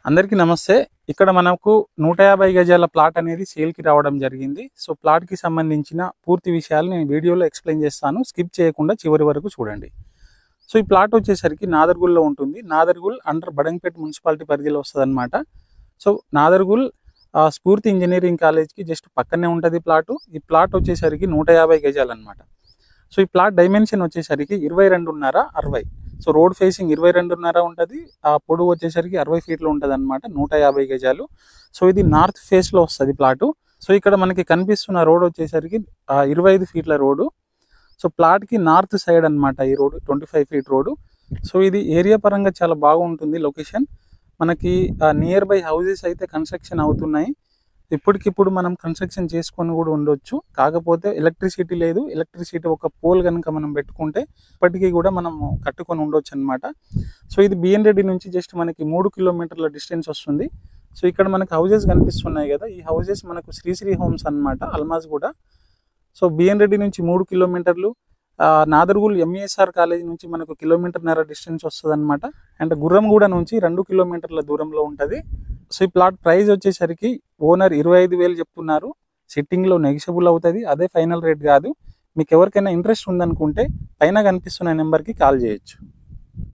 అందరికీ నమస్తే. ఇక్కడ మనకు 150 గజాల ప్లాట్ అనేది సేల్కి రావడం జరిగింది. సో ప్లాట్కి సంబంధించిన పూర్తి విషయాలు నేను వీడియోలో ఎక్స్ప్లెయిన్ చేస్తాను. స్కిప్ చేయకుండా చివరి వరకు చూడండి. సో ఈ ప్లాట్ వచ్చేసరికి నాదర్గుల్లో ఉంటుంది. నాదర్గుల్ అండర్ బడంగపేట్ మున్సిపాలిటీ పరిధిలో వస్తుందన్నమాట. సో నాదర్గుల్ స్ఫూర్తి ఇంజనీరింగ్ కాలేజ్కి జస్ట్ పక్కనే ఉంటుంది ప్లాటు. ఈ ప్లాట్ వచ్చేసరికి 150 గజాలు అనమాట. సో ఈ ప్లాట్ డైమెన్షన్ వచ్చేసరికి 22.5 60. సో రోడ్ ఫేసింగ్ 22.5 ఉంటుంది. ఆ పొడవు వచ్చేసరికి 60 ఫీట్లో ఉంటుంది అనమాట. 150 గజాలు. సో ఇది నార్త్ ఫేస్లో వస్తుంది ప్లాటు. సో ఇక్కడ మనకి కనిపిస్తున్న రోడ్ వచ్చేసరికి 25 ఫీట్ల రోడ్డు. సో ప్లాట్కి నార్త్ సైడ్ అనమాట ఈ రోడ్డు, 25 ఫీట్ రోడ్డు. సో ఇది ఏరియా పరంగా చాలా బాగుంటుంది లొకేషన్. మనకి నియర్ బై హౌసెస్ అయితే కన్స్ట్రక్షన్ అవుతున్నాయి. ఇప్పటికిప్పుడు మనం కన్స్ట్రక్షన్ చేసుకొని కూడా ఉండొచ్చు. కాకపోతే ఎలక్ట్రిసిటీ లేదు. ఎలక్ట్రిసిటీ ఒక పోల్ కనుక మనం పెట్టుకుంటే ఇప్పటికీ కూడా మనం కట్టుకొని ఉండొచ్చు అనమాట. సో ఇది బిఎన్ రెడ్డి నుంచి జస్ట్ మనకి 3 కిలోమీటర్ల డిస్టెన్స్ వస్తుంది. సో ఇక్కడ మనకి హౌసెస్ కనిపిస్తున్నాయి కదా, ఈ హౌసెస్ మనకు శ్రీశ్రీ హోమ్స్ అనమాట, అల్మాజ్ కూడా. సో బిఎన్ రెడ్డి నుంచి 3 కిలోమీటర్లు, నాదర్గుల్ ఎంఈఎస్ఆర్ కాలేజ్ నుంచి మనకు 1.5 కిలోమీటర్ డిస్టెన్స్ వస్తుంది అనమాట. అండ్ గుర్రంగూడ నుంచి 2 కిలోమీటర్ల దూరంలో ఉంటుంది. సో ఈ ప్లాట్ ప్రైస్ వచ్చేసరికి ఓనర్ 25,000 చెప్తున్నారు. సిట్టింగ్లో నెగిషియబుల్ అవుతుంది, అదే ఫైనల్ రేట్ కాదు. మీకు ఎవరికైనా ఇంట్రెస్ట్ ఉందనుకుంటే పైన కనిపిస్తున్న నెంబర్కి కాల్ చేయొచ్చు.